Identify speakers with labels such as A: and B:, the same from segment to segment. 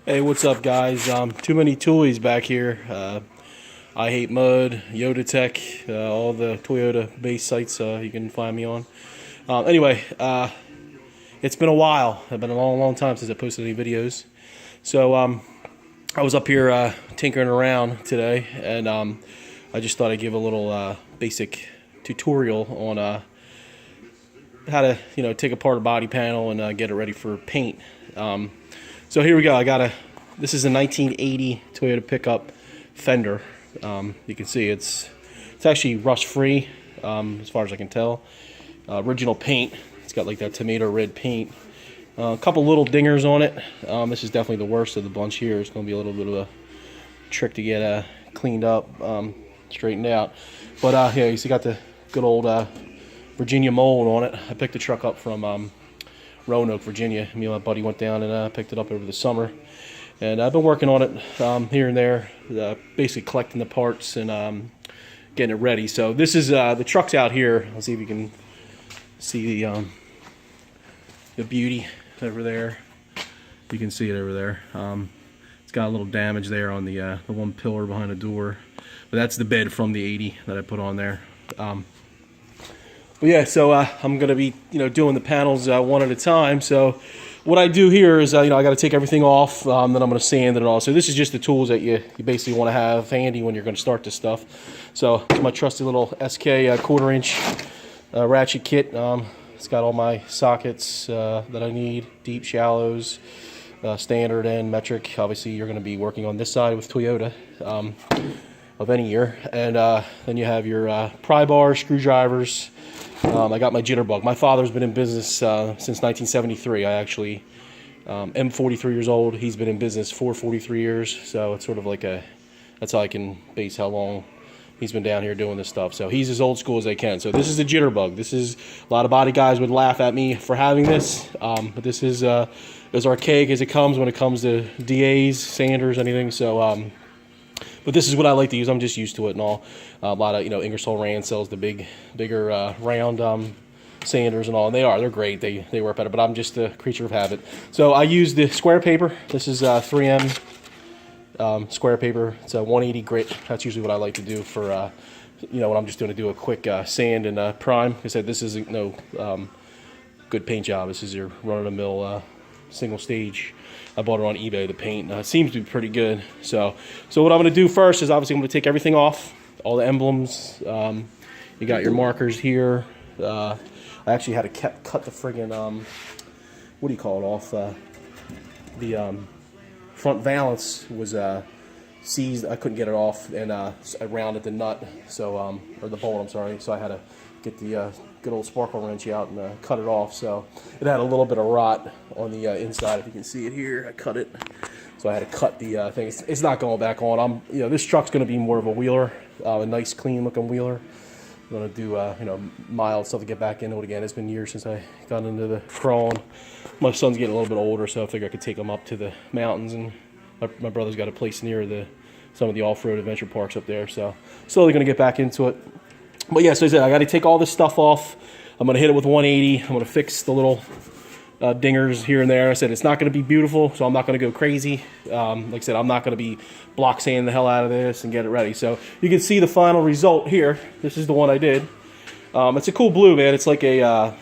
A: Hey, what's up, guys? Too many toys back here. I Hate Mud, Yoda Tech, all the Toyota base sites you can find me on. Anyway, it's been a while. It's been a long, long time since I posted any videos. So I was up here tinkering around today, and I just thought I'd give a little basic tutorial on how to, take apart a body panel and get it ready for paint. So here we go. This is a 1980 Toyota pickup fender. You can see it's actually rust free, as far as I can tell. Original paint. It's got like that tomato red paint. A couple little dingers on it. This is definitely the worst of the bunch here. It's going to be a little bit of a trick to get cleaned up, straightened out. But yeah, you see, got the good old Virginia mold on it. I picked the truck up from Roanoke, Virginia. Me and my buddy went down and picked it up over the summer, and I've been working on it here and there, basically collecting the parts and getting it ready. So this is the truck's out here. Let's see if you can see the beauty over there. You can see it over there. It's got a little damage there on the one pillar behind the door, but that's the bed from the 80 that I put on there. But yeah, so I'm going to be, doing the panels one at a time. So what I do here is, I got to take everything off, then I'm going to sand it all. So this is just the tools that you basically want to have handy when you're going to start this stuff. So my trusty little SK 1/4 inch ratchet kit. It's got all my sockets that I need, deep, shallows, standard and metric. Obviously, you're going to be working on this side with Toyota of any year. And then you have your pry bar, screwdrivers. I got my jitterbug. My father's been in business since 1973. I actually am 43 years old. He's been in business for 43 years. So it's sort of like that's how I can base how long he's been down here doing this stuff. So he's as old school as they can. So this is the jitterbug. This is, a lot of body guys would laugh at me for having this. But this is as archaic as it comes when it comes to DAs, sanders, anything. So but this is what I like to use. I'm just used to it and all. A lot of, Ingersoll Rand sells the bigger round sanders and all. And they're great. They work better. But I'm just a creature of habit. So I use the square paper. This is 3M square paper. It's a 180 grit. That's usually what I like to do for, when I'm just going to do a quick sand and prime. Like I said, this isn't no good paint job. This is your run-of-the-mill single stage. I bought it on eBay, the paint. It seems to be pretty good. So what I'm going to do first is obviously I'm going to take everything off, all the emblems. You got your markers here. I actually had to cut the friggin', what do you call it, off. The front valance was seized. I couldn't get it off, and I rounded the nut, so or the bolt, I'm sorry. So I had to get the good old sparkle wrench out and cut it off. So it had a little bit of rot on the inside. If you can see it here, I cut it. So I had to cut the thing. It's not going back on. This truck's going to be more of a wheeler, a nice, clean-looking wheeler. I'm going to do mild stuff to get back into it again. It's been years since I got into the crawling. My son's getting a little bit older, so I figured I could take him up to the mountains, and my brother's got a place near some of the off-road adventure parks up there. So slowly going to get back into it. But yeah, so I said I got to take all this stuff off. I'm going to hit it with 180. I'm going to fix the little dingers here and there. I said it's not going to be beautiful, so I'm not going to go crazy. Like I said, I'm not going to be block sanding the hell out of this and get it ready. So you can see the final result here. This is the one I did. It's a cool blue, man. It's like a, I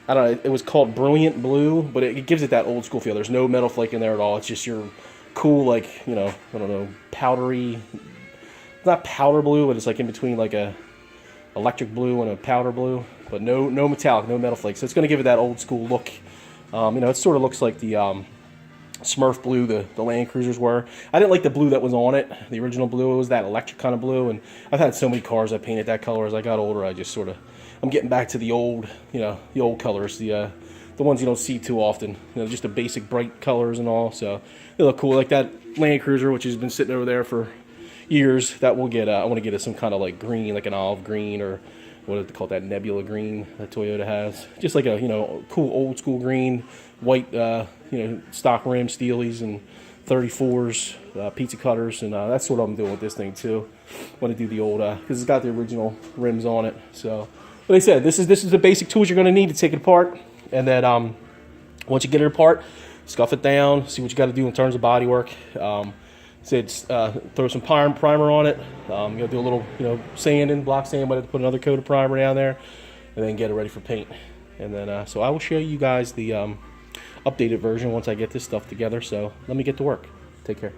A: don't know, it was called Brilliant Blue, but it gives it that old school feel. There's no metal flake in there at all. It's just your cool, like, I don't know, powdery, not powder blue, but it's like in between like a electric blue and a powder blue, but no metallic, no metal flakes. So it's going to give it that old school look. It sort of looks like the Smurf blue the Land Cruisers were. I didn't like the blue that was on it, the original blue. It was that electric kind of blue, and I've had so many cars I painted that color. As I got older, I just I'm getting back to the old, the old colors, the ones you don't see too often. Just the basic bright colors and all. So they look cool, like that Land Cruiser, which has been sitting over there for years. That will get I want to get it some kind of like green, like an olive green, or what do they call that, nebula green that Toyota has. Just like a cool old school green, white stock rim steelies and 34s, pizza cutters, and that's what I'm doing with this thing too. I want to do the old because it's got the original rims on it. So like I said, this is the basic tools you're going to need to take it apart, and then Once you get it apart, scuff it down, see what you got to do in terms of body work. Throw some primer on it. You'll do a little, sanding, block sand, but I have to put another coat of primer down there, and then get it ready for paint. And then, so I will show you guys the updated version once I get this stuff together. So let me get to work. Take care.